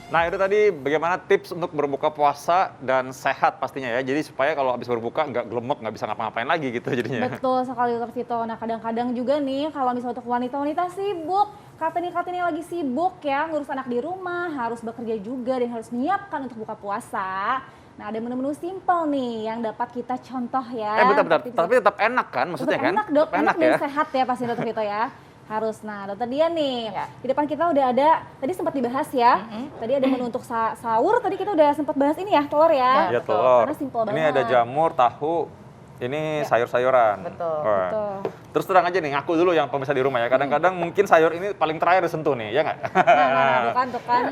Nah, itu tadi bagaimana tips untuk berbuka puasa dan sehat pastinya ya. Jadi supaya kalau habis berbuka nggak gelemek, nggak bisa ngapa-ngapain lagi gitu jadinya. Betul sekali Dokter Vito. Nah kadang-kadang juga nih kalau misalnya untuk wanita-wanita sibuk, Kartini lagi sibuk ya ngurus anak di rumah, harus bekerja juga dan harus menyiapkan untuk buka puasa. Nah ada menu-menu simpel nih yang dapat kita contoh ya. Bentar. Tapi tetap enak kan maksudnya tetap kan? enak dok, Tetap enak enak dan ya. sehat ya pasti Dokter Vito ya. Harus. Nah dokter dia nih, Ya. di depan kita udah ada, tadi sempat dibahas ya, tadi ada menu untuk sahur, tadi kita udah sempat bahas ini ya, telur ya. Iya telur. Karena simple Ini banget. ada jamur, tahu, ini sayur-sayuran. Betul. Wah. Betul. Terus terang aja nih, ngaku dulu yang pemirsa di rumah ya. Kadang-kadang mungkin sayur ini paling terakhir disentuh nih, ya nggak? Nah, tuh kan.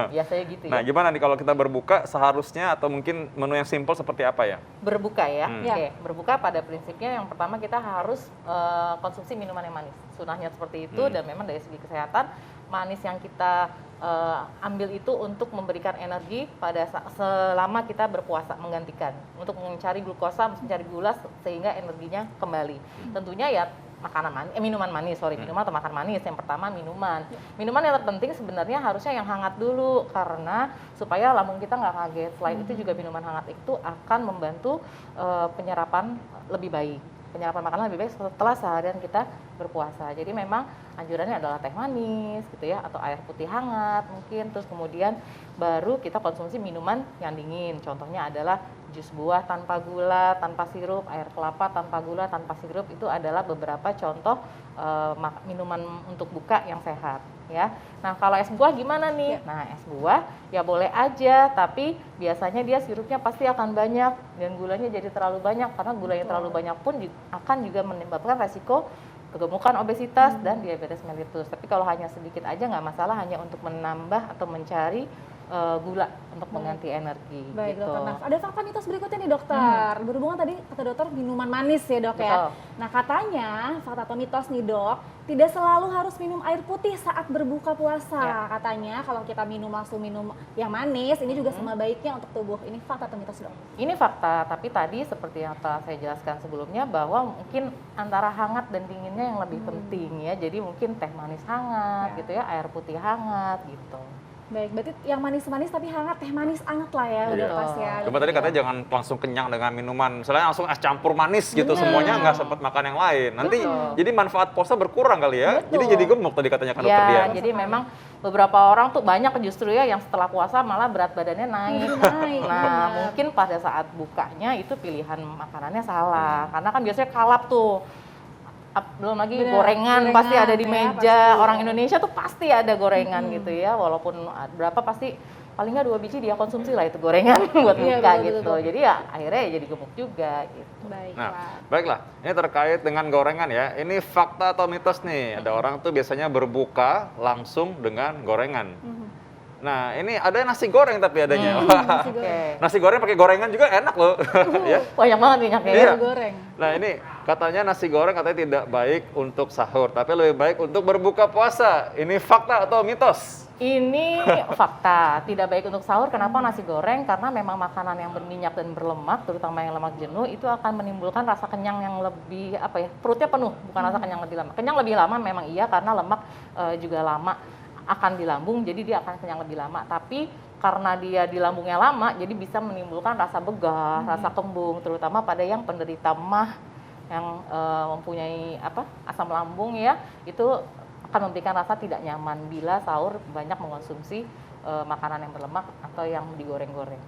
Biasanya gitu ya. Nah, gimana nih kalau kita berbuka seharusnya atau mungkin menu yang simpel seperti apa ya? Berbuka ya. Ya. Oke, berbuka pada prinsipnya yang pertama kita harus konsumsi minuman yang manis. Sunahnya seperti itu dan memang dari segi kesehatan manis yang kita ambil itu untuk memberikan energi pada selama kita berpuasa, menggantikan untuk mencari glukosa, mencari gula sehingga energinya kembali. Tentunya ya minuman manis, minuman atau makan manis. Yang pertama minuman. Minuman yang terpenting sebenarnya harusnya yang hangat dulu karena supaya lambung kita nggak kaget. Selain itu juga minuman hangat itu akan membantu penyerapan lebih baik. Penyerapan makanan lebih baik setelah seharian kita berpuasa. Jadi memang anjurannya adalah teh manis gitu ya atau air putih hangat mungkin, terus kemudian baru kita konsumsi minuman yang dingin. Contohnya adalah jus buah tanpa gula, tanpa sirup, air kelapa tanpa gula, tanpa sirup. Itu adalah beberapa contoh minuman untuk buka yang sehat ya. Nah, kalau es buah gimana nih? Nah, es buah ya boleh aja, tapi biasanya dia sirupnya pasti akan banyak dan gulanya jadi terlalu banyak karena gulanya terlalu banyak pun akan juga menyebabkan resiko kegemukan, obesitas dan diabetes mellitus. Tapi kalau hanya sedikit aja nggak masalah, hanya untuk menambah atau mencari gula untuk mengganti energi. Baik gitu. dokter. Nah, ada fakta mitos berikutnya nih dokter. Berhubungan tadi kata dokter minuman manis ya dok ya. Betul. Nah katanya fakta atau mitos nih dok, tidak selalu harus minum air putih saat berbuka puasa. Ya. Katanya kalau kita langsung minum yang manis, ini juga sama baiknya untuk tubuh. Ini fakta atau mitos dok? Ini fakta, tapi tadi seperti yang telah saya jelaskan sebelumnya bahwa mungkin antara hangat dan dinginnya yang lebih penting ya. Jadi mungkin teh manis hangat gitu ya, air putih hangat gitu. Baik, berarti yang manis-manis tapi hangat, teh manis anget lah ya, udah Iya. pas ya. Cuma tadi katanya jangan langsung kenyang dengan minuman, misalnya langsung es campur manis gitu, semuanya nggak sempat makan yang lain. Nanti jadi manfaat puasa berkurang kali ya. Betul. Jadi gemuk tadi katanya kan dokter dia. Ya, jadi memang beberapa orang tuh banyak justru ya yang setelah puasa malah berat badannya naik. Nah, mungkin pada saat bukanya itu pilihan makanannya salah. Karena kan biasanya kalap tuh. Belum lagi gorengan pasti ada di ya, meja. pasti. Orang Indonesia tuh pasti ada gorengan gitu ya. Walaupun berapa pasti paling nggak 2 biji dia konsumsi lah itu gorengan buat Iya, buka betul, gitu. betul. Jadi ya akhirnya ya jadi gemuk juga gitu. Baiklah. Nah, baiklah. Ini terkait dengan gorengan ya. Ini fakta atau mitos nih. Ada orang tuh biasanya berbuka langsung dengan gorengan. Nah, ini ada nasi goreng tapi adanya. Wah, Oke. nasi goreng pakai gorengan juga enak loh. Ya. Banyak banget minyaknya. Iya. Goreng. Nah, ini katanya nasi goreng katanya tidak baik untuk sahur, tapi lebih baik untuk berbuka puasa. Ini fakta atau mitos? Ini fakta, tidak baik untuk sahur. Kenapa nasi goreng? Karena memang makanan yang berminyak dan berlemak, terutama yang lemak jenuh, itu akan menimbulkan rasa kenyang yang lebih, perutnya penuh, bukan rasa kenyang lebih lama. Kenyang lebih lama memang iya, karena lemak juga lama akan di lambung, jadi dia akan kenyang lebih lama. Tapi karena dia di lambungnya lama, jadi bisa menimbulkan rasa begah, rasa kembung, terutama pada yang penderita MAH, yang mempunyai asam lambung ya, itu akan memberikan rasa tidak nyaman bila sahur banyak mengonsumsi makanan yang berlemak atau yang digoreng-goreng.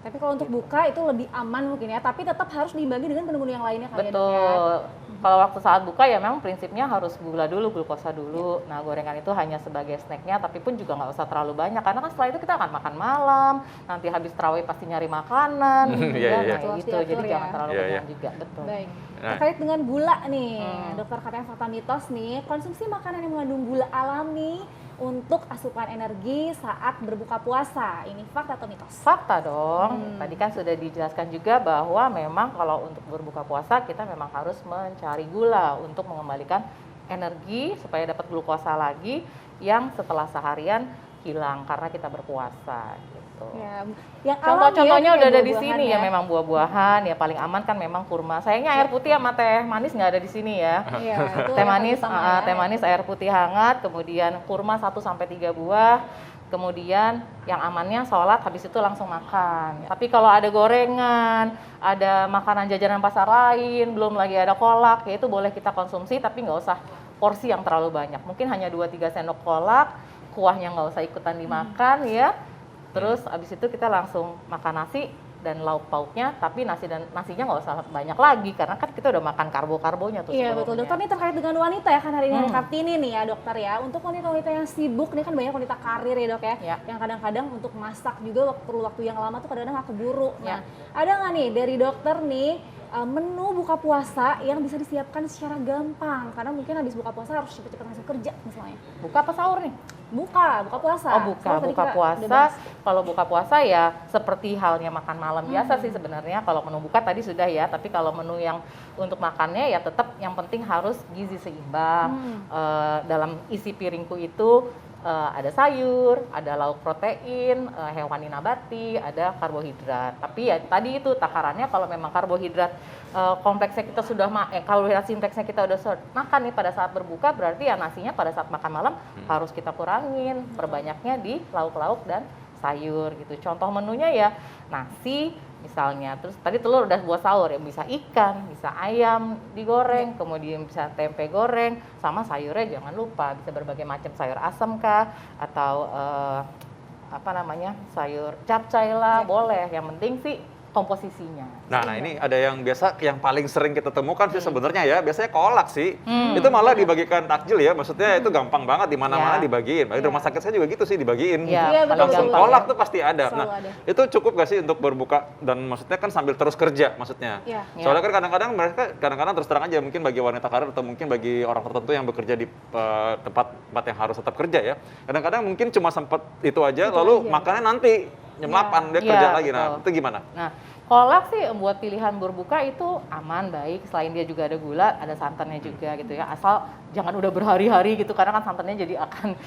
Tapi kalau untuk buka itu lebih aman mungkin ya, tapi tetap harus diimbangi dengan menu-menu yang lainnya kali ya, Dok, ya. Betul. Kalau waktu saat buka ya memang prinsipnya harus gula dulu, glukosa dulu. Nah, gorengan itu hanya sebagai snacknya, tapi pun juga nggak usah terlalu banyak karena kan setelah itu kita akan makan malam, nanti habis tarawih pasti nyari makanan, gitu Iya, ya. iya. Nah, Harus itu diatur jadi ya. jangan terlalu Iya, kenyang iya. juga, betul. Baik. Nah. Terkait dengan gula nih, dokter katanya fakta mitos nih, konsumsi makanan yang mengandung gula alami untuk asupan energi saat berbuka puasa. Ini fakta atau mitos? Fakta dong. Tadi kan sudah dijelaskan juga bahwa memang kalau untuk berbuka puasa kita memang harus mencari gula untuk mengembalikan energi supaya dapat glukosa lagi yang setelah seharian hilang karena kita berpuasa gitu. Ya, yang Contoh-contohnya alami udah ya, ada di buah-buahan sini ya, memang buah-buahan ya paling aman kan memang kurma. Sayangnya air putih sama teh manis nggak ada di sini ya. Iya, itu Teh yang manis, paling utama ya. teh manis, air putih hangat, kemudian kurma 1 sampai 3 buah, Kemudian yang amannya sholat, habis itu langsung makan. Tapi kalau ada gorengan, ada makanan jajanan pasar lain, belum lagi ada kolak, ya itu boleh kita konsumsi, tapi nggak usah porsi yang terlalu banyak. Mungkin hanya 2-3 sendok kolak, kuahnya nggak usah ikutan dimakan ya. Terus habis itu kita langsung makan nasi dan lauk pauknya, tapi nasinya nggak usah banyak lagi karena kan kita udah makan karbonya tuh Iya sebelumnya. betul, dokter ini terkait dengan wanita ya kan hari ini hari Kartini nih ya dokter ya. Untuk wanita-wanita yang sibuk, ini kan banyak wanita karir ya dok ya, Ya. yang kadang-kadang untuk masak juga perlu waktu yang lama tuh kadang-kadang nggak keburu. Ya. Nah, ada nggak nih dari dokter nih menu buka puasa yang bisa disiapkan secara gampang? Karena mungkin habis buka puasa harus cepet-cepet langsung kerja misalnya. Buka apa sahur nih? Buka puasa. Oh Soalnya tadi buka kita udah puasa. bahas. Kalau buka puasa ya seperti halnya makan malam biasa sih sebenarnya. Kalau menu buka tadi sudah ya, tapi kalau menu yang untuk makannya ya tetap yang penting harus gizi seimbang. Dalam isi piringku itu ada sayur, ada lauk protein, hewani nabati, ada karbohidrat. Tapi ya tadi itu takarannya kalau memang karbohidrat kompleksnya kita sudah karbohidrat sinteksnya kita udah makan nih pada saat berbuka, berarti ya nasinya pada saat makan malam harus kita kurangin, perbanyaknya di lauk-lauk dan sayur gitu. Contoh menunya ya nasi misalnya, terus tadi telur udah buat sahur ya, bisa ikan, bisa ayam digoreng, kemudian bisa tempe goreng, sama sayurnya jangan lupa bisa berbagai macam sayur asam kah atau sayur capcay lah, boleh. Yang penting sih komposisinya. Nah, ini ada yang biasa yang paling sering kita temukan sih sebenarnya ya, biasanya kolak sih. Itu malah dibagikan takjil ya, maksudnya itu gampang banget di mana-mana dibagiin. Di rumah sakit saya juga gitu sih dibagiin. Iya, betul, Langsung betul. kolak tuh pasti ada. Selalu Nah, ada. itu cukup gak sih untuk berbuka dan maksudnya kan sambil terus kerja maksudnya. Iya. Soalnya kan kadang-kadang mereka terus terang aja mungkin bagi wanita karir atau mungkin bagi orang tertentu yang bekerja di tempat yang harus tetap kerja ya. Kadang-kadang mungkin cuma sempat itu aja lalu aja. makannya nanti jam 8 dia Iya, kerja lagi. Nah, betul. itu gimana? Nah, kolak sih buat pilihan berbuka itu aman, baik. Selain dia juga ada gula, ada santannya juga gitu ya. Asal jangan udah berhari-hari gitu, karena kan santannya jadi akan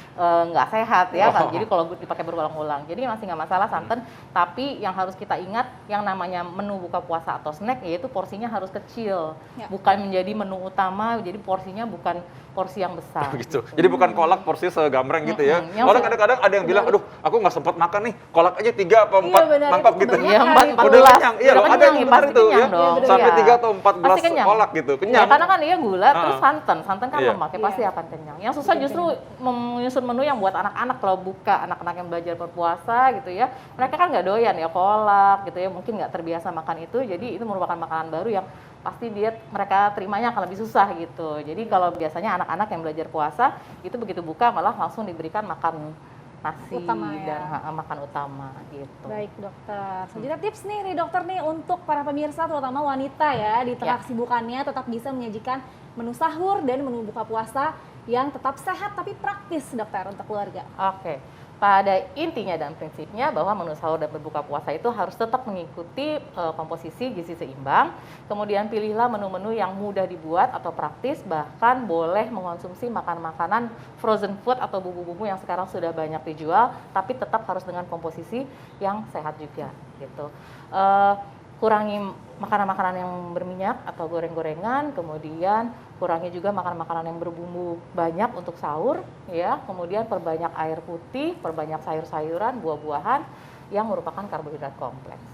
nggak sehat ya. Kan? Jadi kalau dipakai berulang-ulang, jadi masih nggak masalah santan. Tapi yang harus kita ingat, yang namanya menu buka puasa atau snack, yaitu porsinya harus kecil. Ya. Bukan menjadi menu utama, jadi porsinya bukan porsi yang besar. Gitu. Jadi bukan kolak porsi segambreng gitu ya. Yang Orang kadang-kadang ada yang bilang, aduh aku nggak sempat makan nih, kolak aja 3 apa 4 benar, mangkok itu gitu. kebanyakan. Iya, Udah 14. kenyang. Iya loh, ada yang benar pasti itu kenyang ya. dong. Sampai Iya. 3 atau 14 Pasti kenyang. kolak gitu, Iya, kenyang. karena kan dia gula, terus santan kan Iya. lemak, ya pasti akan kenyang. Yang susah justru menyusun menu yang buat anak-anak kalau buka, anak-anak yang belajar berpuasa gitu ya. Mereka kan nggak doyan ya kolak gitu ya, mungkin nggak terbiasa makan itu, jadi itu merupakan makanan baru yang pasti mereka terimanya akan lebih susah gitu. Jadi kalau biasanya anak-anak yang belajar puasa itu begitu buka malah langsung diberikan makan nasi Utama ya. dan makan utama gitu. Baik dokter, selanjutnya tips nih dari dokter nih untuk para pemirsa terutama wanita ya di tengah kesibukannya tetap bisa menyajikan menu sahur dan menu buka puasa yang tetap sehat tapi praktis dokter untuk keluarga. Oke, pada intinya dan prinsipnya bahwa menu sahur dan berbuka puasa itu harus tetap mengikuti komposisi gizi seimbang. Kemudian pilihlah menu-menu yang mudah dibuat atau praktis, bahkan boleh mengonsumsi makanan-makanan frozen food atau bumbu-bumbu yang sekarang sudah banyak dijual, tapi tetap harus dengan komposisi yang sehat juga gitu. Kurangi makanan-makanan yang berminyak atau goreng-gorengan, kemudian kurangi juga makanan-makanan yang berbumbu banyak untuk sahur ya, kemudian perbanyak air putih, perbanyak sayur-sayuran, buah-buahan yang merupakan karbohidrat kompleks.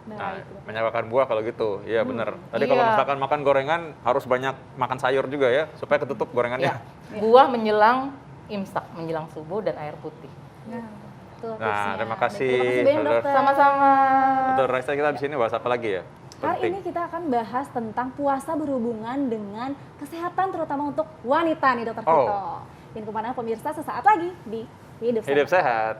Nah, menyamakan buah kalau gitu. Iya benar. Tadi kalau Iya. misalkan makan gorengan harus banyak makan sayur juga ya supaya ketutup gorengannya. Ya, buah menjelang imsak, menjelang subuh dan air putih. Nah, betul Nah, tipsnya. terima Dan kasih, terima kasih banyak dokter. dokter. Sama-sama. Dokter Raisa, kita di sini bahas apa lagi ya? Hari Penting. ini kita akan bahas tentang puasa berhubungan dengan kesehatan terutama untuk wanita nih dokter Vito. Dan kemana pemirsa sesaat lagi di Hidup Sehat. Hidup sehat.